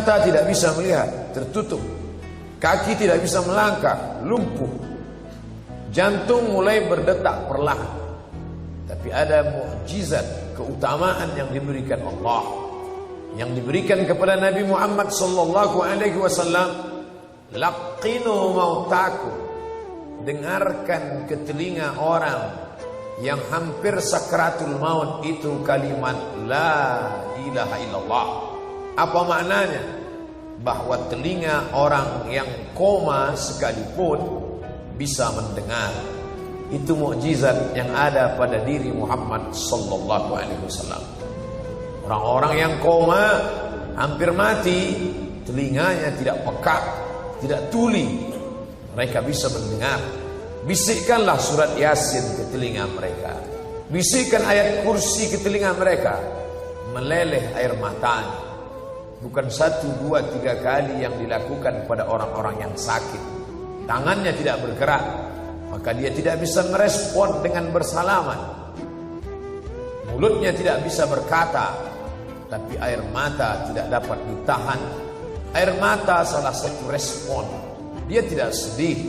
mata tidak bisa melihat, tertutup. Kaki tidak bisa melangkah, lumpuh. Jantung mulai berdetak perlahan. Tapi ada mukjizat, keutamaan yang diberikan Allah, yang diberikan kepada Nabi Muhammad sallallahu alaihi wasallam. Laqinu mautakum, dengarkan ke telinga orang yang hampir sakratul maut itu kalimat la ilaha illallah. Apa maknanya? Bahwa telinga orang yang koma sekalipun bisa mendengar. Itu mukjizat yang ada pada diri Muhammad sallallahu alaihi wasallam. Orang-orang yang koma, hampir mati, telinganya tidak peka, tidak tuli, mereka bisa mendengar. Bisikkanlah surat Yasin ke telinga mereka, bisikkan ayat kursi ke telinga mereka, meleleh air matanya. Bukan 1, 2, 3 kali yang dilakukan pada orang-orang yang sakit. Tangannya tidak bergerak, maka dia tidak bisa merespon dengan bersalaman. Mulutnya tidak bisa berkata, tapi air mata tidak dapat ditahan. Air mata salah satu respon. Dia tidak sedih,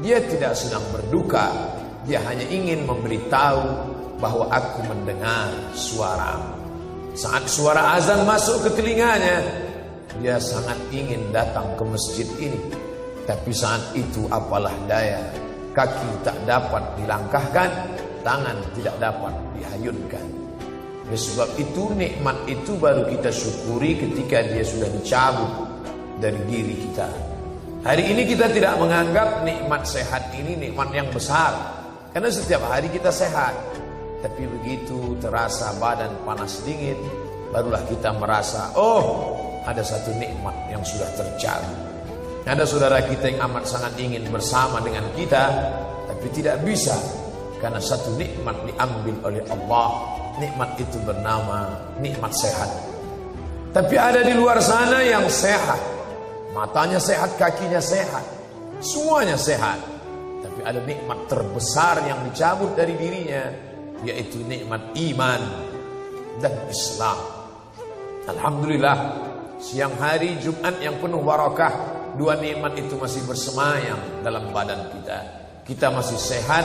dia tidak sedang berduka, dia hanya ingin memberitahu bahwa aku mendengar suaramu. Saat suara azan masuk ke telinganya, dia sangat ingin datang ke masjid ini. Tapi saat itu apalah daya, kaki tak dapat dilangkahkan, tangan tidak dapat dihayunkan. Oleh sebab itu nikmat itu baru kita syukuri ketika dia sudah dicabut dari diri kita. Hari ini kita tidak menganggap nikmat sehat ini nikmat yang besar, karena setiap hari kita sehat. Tapi begitu terasa badan panas dingin, barulah kita merasa, oh, ada satu nikmat yang sudah tercabut. Ada saudara kita yang amat sangat ingin bersama dengan kita, tapi tidak bisa, karena satu nikmat diambil oleh Allah. Nikmat itu bernama nikmat sehat. Tapi ada di luar sana yang sehat, matanya sehat, kakinya sehat, semuanya sehat, tapi ada nikmat terbesar yang dicabut dari dirinya, yaitu nikmat iman dan Islam. Alhamdulillah, siang hari Jumat yang penuh barakah, dua nikmat itu masih bersemayam dalam badan kita. Kita masih sehat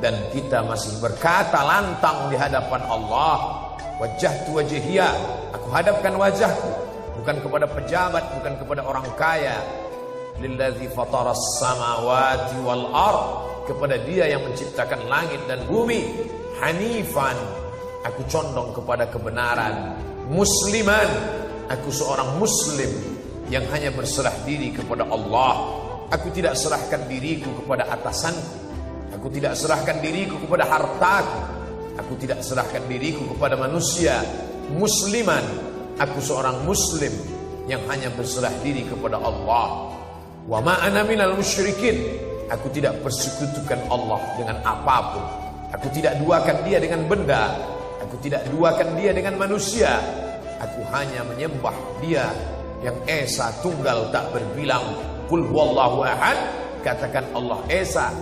dan kita masih berkata lantang di hadapan Allah, wajjahtu wajhiya, aku hadapkan wajahku bukan kepada pejabat, bukan kepada orang kaya, lillazi fataras samawati wal ard, kepada dia yang menciptakan langit dan bumi, hanifan, aku condong kepada kebenaran, musliman, aku seorang muslim yang hanya berserah diri kepada Allah. Aku tidak serahkan diriku kepada atasanku, aku tidak serahkan diriku kepada hartaku, aku tidak serahkan diriku kepada manusia. Musliman, aku seorang muslim yang hanya berserah diri kepada Allah. Wa ma ana minal musyrikin, aku tidak persekutukan Allah dengan apapun. Aku tidak duakan dia dengan benda, aku tidak duakan dia dengan manusia. Aku hanya menyembah dia yang esa, tunggal, tak berbilang. Qul huwallahu ahad, katakan Allah esa,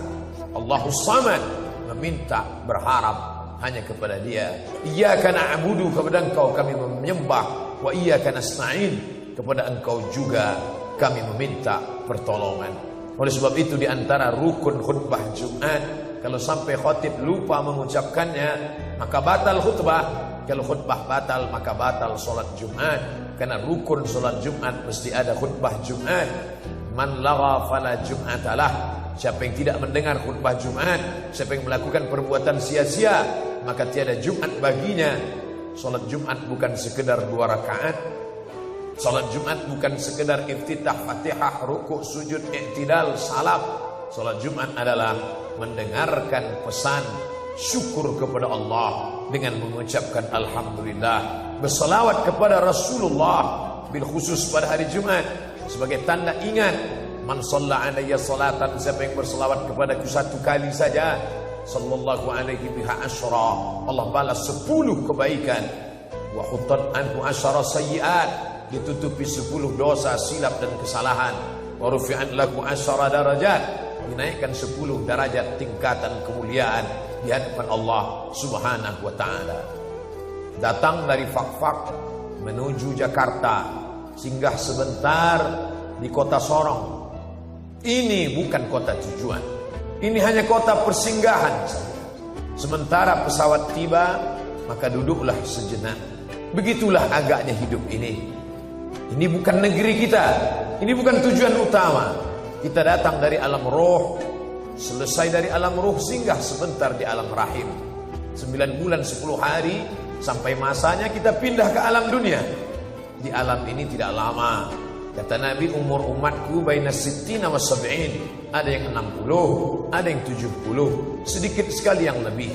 Allahus samad, meminta, berharap hanya kepada dia. Iyyaka na'budu, kepada engkau kami menyembah, wa iyyaka nasta'in, kepada engkau juga kami meminta pertolongan. Oleh sebab itu di antara rukun khutbah Jumat, kalau sampai khatib lupa mengucapkannya, maka batal khutbah. Kalau khutbah batal, maka batal solat Jumat. Karena rukun solat Jumat mesti ada khutbah Jumat. Man lagha fala jum'atalah, siapa yang tidak mendengar khutbah Jumat, siapa yang melakukan perbuatan sia-sia, maka tiada Jumat baginya. Solat Jumat bukan sekedar 2 rakaat. Salat Jumat bukan sekedar iftitah, Fatihah, rukuk, sujud, i'tidal, salam. Salat Jumat adalah mendengarkan pesan syukur kepada Allah dengan mengucapkan alhamdulillah, berselawat kepada Rasulullah, bil khusus pada hari Jumat sebagai tanda ingat. Man shalla alayya salatan, siapa yang berselawat kepadaku 1 kali saja, sallallahu alaihi biha asyra, Allah balas 10 kebaikan. Wa khuttat anhu asyara sayyi'at, ditutupi 10 dosa, silap dan kesalahan. Wa rufi'at lahu asyara darajat, dinaikkan 10 derajat tingkatan kemuliaan di hadapan Allah Subhanahu wa taala. Datang dari Fakfak menuju Jakarta singgah sebentar di kota Sorong. Ini bukan kota tujuan. Ini hanya kota persinggahan saja. Sementara pesawat tiba, maka duduklah sejenak. Begitulah agaknya hidup ini. Ini bukan negeri kita. Ini bukan tujuan utama. Kita datang dari alam roh, selesai dari alam roh, singgah sebentar di alam rahim. 9 bulan 10 hari, sampai masanya kita pindah ke alam dunia. Di alam ini tidak lama. Kata Nabi, umur umatku baina sittina wa sab'in. Ada yang 60, ada yang 70, sedikit sekali yang lebih.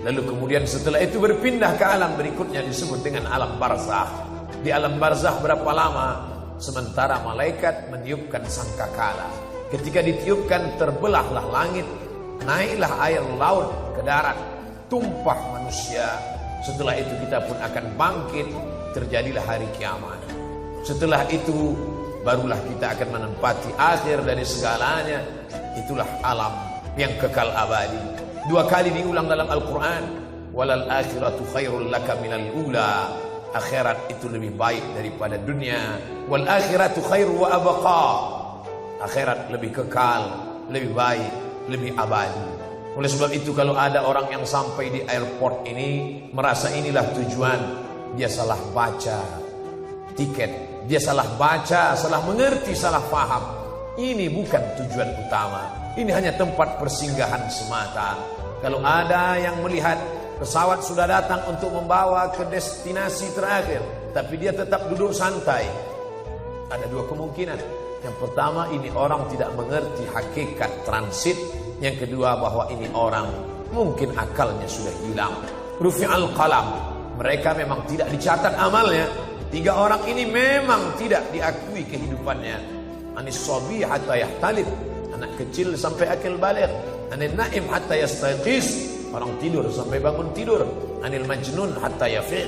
Lalu kemudian setelah itu berpindah ke alam berikutnya disebut dengan alam barzakh. Di alam barzakh berapa lama? Sementara malaikat meniupkan sangkakala. Ketika ditiupkan, terbelahlah langit, naiklah air laut ke darat, tumpah manusia. Setelah itu kita pun akan bangkit, terjadilah hari kiamat. Setelah itu barulah kita akan menempati akhir dari segalanya. Itulah alam yang kekal abadi. 2 kali diulang dalam Al-Quran. Walal akhiratu khairul laka minal ula. Akhirat itu lebih baik daripada dunia. Wal akhiratu khairu wa abqa. Akhirat lebih kekal, lebih baik, lebih abadi. Oleh sebab itu kalau ada orang yang sampai di airport ini merasa inilah tujuan, dia salah baca tiket. Dia salah baca, salah mengerti, salah paham. Ini bukan tujuan utama. Ini hanya tempat persinggahan semata. Kalau ada yang melihat pesawat sudah datang untuk membawa ke destinasi terakhir, tapi dia tetap duduk santai, ada 2 kemungkinan. Yang pertama, ini orang tidak mengerti hakikat transit. Yang kedua, bahwa ini orang mungkin akalnya sudah hilang. Rufi'al qalam. Mereka memang tidak dicatat amalnya. 3 orang ini memang tidak diakui kehidupannya. Anis sabi hatta yahtalib, anak kecil sampai akil baligh. Anil naim hatta yastayqiz, orang tidur sampai bangun tidur. Anil majnun hatta yafiq,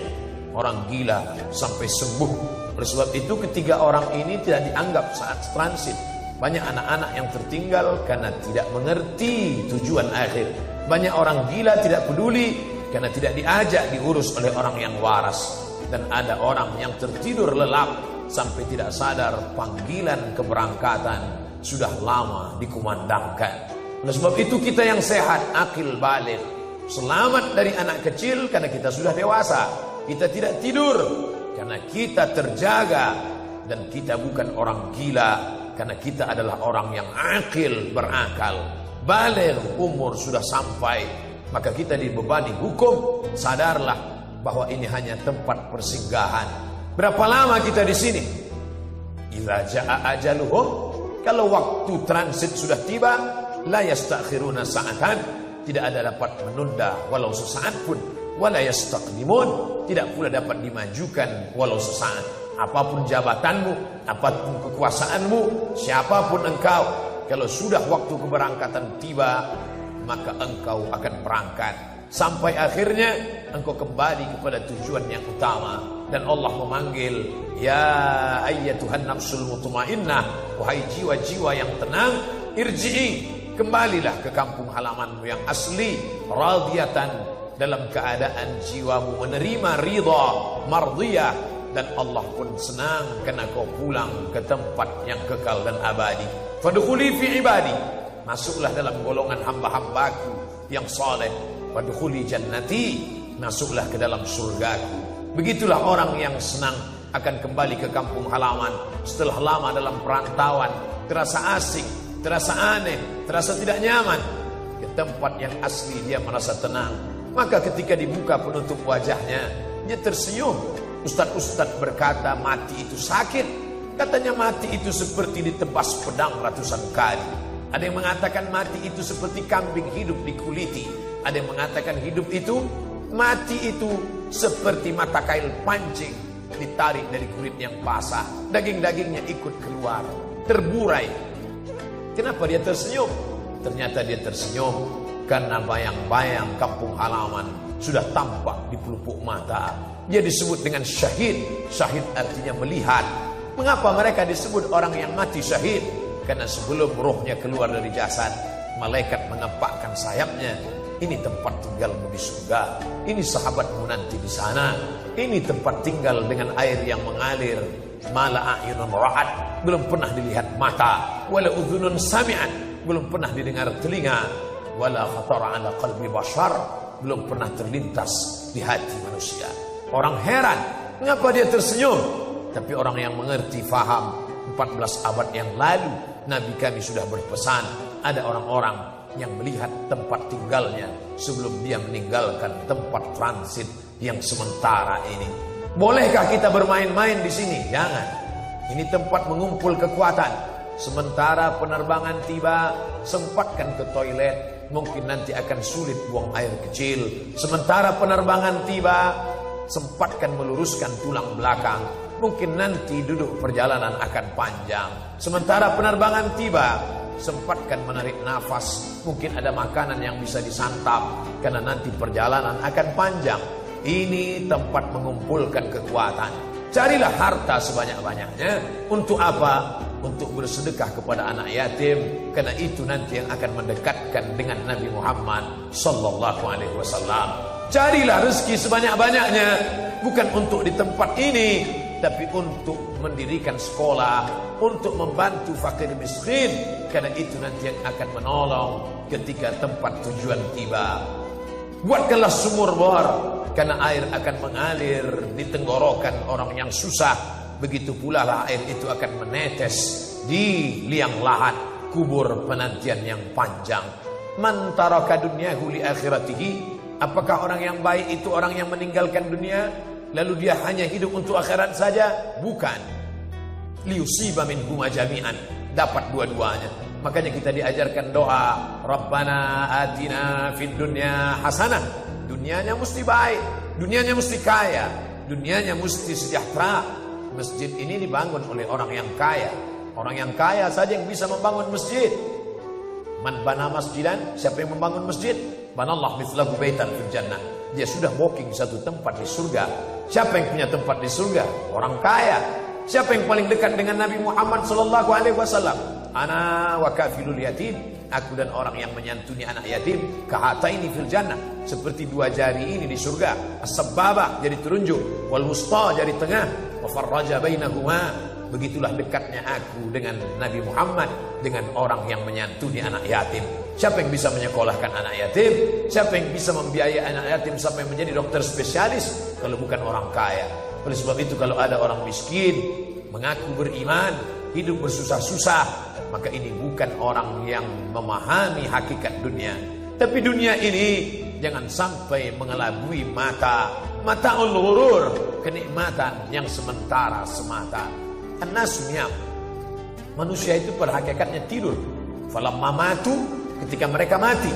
orang gila sampai sembuh. Oleh sebab itu ketiga orang ini tidak dianggap saat transit. Banyak anak-anak yang tertinggal karena tidak mengerti tujuan akhir. Banyak orang gila tidak peduli karena tidak diajak diurus oleh orang yang waras. Dan ada orang yang tertidur lelap sampai tidak sadar panggilan keberangkatan sudah lama dikumandangkan. Oleh sebab itu kita yang sehat, akil baligh, selamat dari anak kecil karena kita sudah dewasa. Kita tidak tidur karena kita terjaga. Dan kita bukan orang gila karena kita adalah orang yang akil, berakal. Baligh, umur sudah sampai, maka kita dibebani hukum. Sadarlah bahwa ini hanya tempat persinggahan. Berapa lama kita di sini? Idza jaa ajaluhum, kalau waktu transit sudah tiba, la yastakhiruna sa'atan, tidak ada dapat menunda walau sesaat pun. Wala yastaqdimun, tidak pula dapat dimajukan walau sesaat. Apapun jabatanmu, apapun kekuasaanmu, siapapun engkau, kalau sudah waktu keberangkatan tiba, maka engkau akan berangkat. Sampai akhirnya engkau kembali kepada tujuan yang utama. Dan Allah memanggil, ya ayyatuhan nafsul mutmainnah, wahai jiwa-jiwa yang tenang, irji'i, kembalilah ke kampung halamanmu yang asli, radiyatan, dalam keadaan jiwamu menerima ridha, mardiyah, dan Allah pun senang karena kau pulang ke tempat yang kekal dan abadi. Fadkhuli fi ibadi, masuklah dalam golongan hamba-hambaku yang saleh. Fadkhuli jannati, masuklah ke dalam surgaku. Begitulah orang yang senang akan kembali ke kampung halaman setelah lama dalam perantauan, terasa asing, terasa aneh, terasa tidak nyaman. Ke tempat yang asli dia merasa tenang. Maka ketika dibuka penutup wajahnya, dia tersenyum. Ustadz-ustadz berkata mati itu sakit. Katanya mati itu seperti ditebas pedang ratusan kali. Ada yang mengatakan mati itu seperti kambing hidup dikuliti. Ada yang mengatakan hidup itu, mati itu seperti mata kail pancing ditarik dari kulit yang basah. Daging-dagingnya ikut keluar, terburai. Kenapa dia tersenyum? Ternyata dia tersenyum karena bayang-bayang kampung halaman sudah tampak di pelupuk mata. Dia disebut dengan syahid. Syahid artinya melihat. Mengapa mereka disebut orang yang mati syahid? Karena sebelum rohnya keluar dari jasad, malaikat mengepakkan sayapnya. Ini tempat tinggalmu di surga. Ini sahabatmu nanti di sana. Ini tempat tinggal dengan air yang mengalir Mala a'yunun ra'at, belum pernah dilihat mata. Wala udhunun sami'at, belum pernah didengar telinga. Wala khatara ala qalbi bashar, belum pernah terlintas di hati manusia. Orang heran, mengapa dia tersenyum? Tapi orang yang mengerti, faham, 14 abad yang lalu Nabi kami sudah berpesan, ada orang-orang yang melihat tempat tinggalnya sebelum dia meninggalkan tempat transit yang sementara ini. Bolehkah kita bermain-main di sini? Jangan. Ini tempat mengumpul kekuatan. Sementara penerbangan tiba, sempatkan ke toilet. Mungkin nanti akan sulit buang air kecil. Sementara penerbangan tiba, sempatkan meluruskan tulang belakang. Mungkin nanti duduk perjalanan akan panjang. Sementara penerbangan tiba, sempatkan menarik nafas. Mungkin ada makanan yang bisa disantap, karena nanti perjalanan akan panjang. Ini tempat mengumpulkan kekuatan. Carilah harta sebanyak-banyaknya. Untuk apa? Untuk bersedekah kepada anak yatim, karena itu nanti yang akan mendekatkan dengan Nabi Muhammad sallallahu alaihi wasallam. Carilah rezeki sebanyak-banyaknya, bukan untuk di tempat ini, tapi untuk mendirikan sekolah, untuk membantu fakir miskin, karena itu nanti yang akan menolong ketika tempat tujuan tiba. Buatkanlah sumur bor, karena air akan mengalir di tenggorokan orang yang susah. Begitu pula lah air itu akan menetes di liang lahat kubur penantian yang panjang. Man taraka dunyahu li akhiratihi, apakah orang yang baik itu orang yang meninggalkan dunia lalu dia hanya hidup untuk akhirat saja? Bukan. Liyusiba minhuma jami'an, dapat dua-duanya. Makanya kita diajarkan doa, Rabbana atina fid dunya hasanah. Dunianya mesti baik, dunianya mesti kaya, dunianya mesti sejahtera. Masjid ini dibangun oleh orang yang kaya. Orang yang kaya saja yang bisa membangun masjid. Man bana masjidan, siapa yang membangun masjid? Banallah mithlahu baitan fil jannah. Dia sudah booking satu tempat di surga. Siapa yang punya tempat di surga? Orang kaya. Siapa yang paling dekat dengan Nabi Muhammad sallallahu alaihi wasallam? Ana wa kafilul yatim, aku dan orang yang menyantuni anak yatim, kahataini fil jannah, seperti dua jari ini di surga. As-sababah, jari telunjuk, wal wusta, jari tengah, wa farraja bainahuma. Begitulah dekatnya aku dengan Nabi Muhammad, dengan orang yang menyantuni anak yatim. Siapa yang bisa menyekolahkan anak yatim? Siapa yang bisa membiayai anak yatim sampai menjadi dokter spesialis? Kalau bukan orang kaya. Oleh sebab itu kalau ada orang miskin mengaku beriman, hidup bersusah-susah, maka ini bukan orang yang memahami hakikat dunia. Tapi dunia ini jangan sampai mengelabui mata'ul ghurur, kenikmatan yang sementara semata. An-nasu niyam, manusia itu pada hakikatnya tidur. Falamma matu, ketika mereka mati,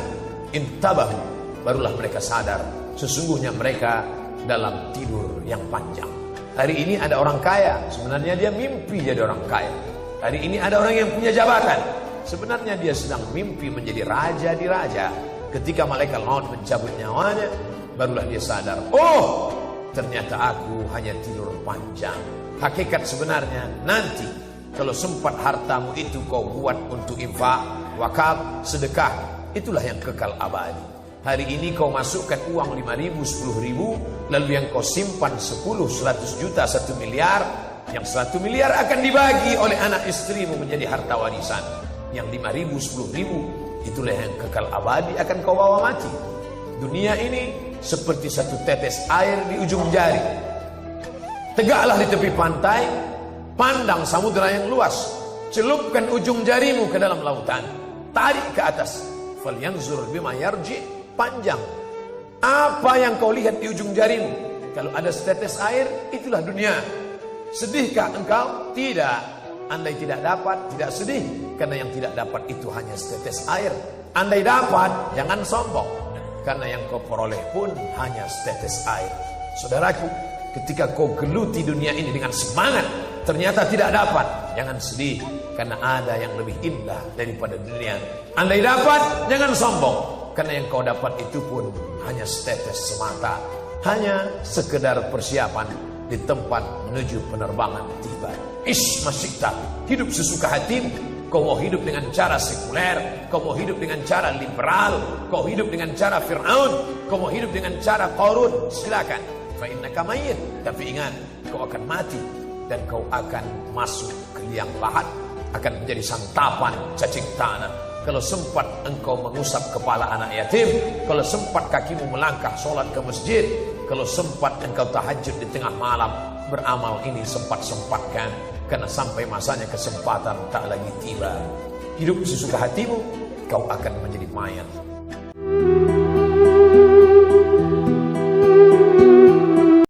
intabahu, barulah mereka sadar sesungguhnya mereka dalam tidur yang panjang. Hari ini ada orang kaya, sebenarnya dia mimpi jadi orang kaya. Hari ini ada orang yang punya jabatan, sebenarnya dia sedang mimpi menjadi raja di raja. Ketika malaikat maut mencabut nyawanya, barulah dia sadar, oh ternyata aku hanya tidur panjang. Hakikat sebenarnya nanti kalau sempat hartamu itu kau buat untuk infak, wakaf, sedekah, itulah yang kekal abadi. Hari ini kau masukkan uang 5.000, 10.000, lalu yang kau simpan 10, 100 juta, 1 miliar, yang 1 miliar akan dibagi oleh anak istrimu menjadi harta warisan. Yang 5.000, 10.000, itulah yang kekal abadi akan kau bawa mati. Dunia ini seperti satu tetes air di ujung jari. Tegaklah di tepi pantai, pandang samudera yang luas, celupkan ujung jarimu ke dalam lautan, tarik ke atas. Falyanzur bima yarji, panjang. Apa yang kau lihat di ujung jarimu? Kalau ada setetes air, itulah dunia. Sedihkah engkau? Tidak. Andai tidak dapat, tidak sedih, karena yang tidak dapat itu hanya setetes air. Andai dapat, jangan sombong, karena yang kau peroleh pun hanya setetes air. Saudaraku, ketika kau geluti dunia ini dengan semangat, ternyata tidak dapat, jangan sedih, karena ada yang lebih indah daripada dunia. Andai dapat, jangan sombong, karena yang kau dapat itu pun hanya setetes semata, hanya sekedar persiapan di tempat menuju penerbangan tiba. Masyikta, hidup sesuka hatimu. Kau mau hidup dengan cara sekuler, kau mau hidup dengan cara liberal, kau hidup dengan cara Fir'aun, kau mau hidup dengan cara Qarun, silakan. Fa innaka mayyit, tapi ingat kau akan mati. dan kau akan masuk ke liang lahat, akan menjadi santapan cacing tanah. Kalau sempat engkau mengusap kepala anak yatim, kalau sempat kakimu melangkah sholat ke masjid, kalau sempat engkau tahajud di tengah malam, beramal ini sempat-sempatkan, karena sampai masanya kesempatan tak lagi tiba. Hidup sesuka hatimu, kau akan menjadi mayat.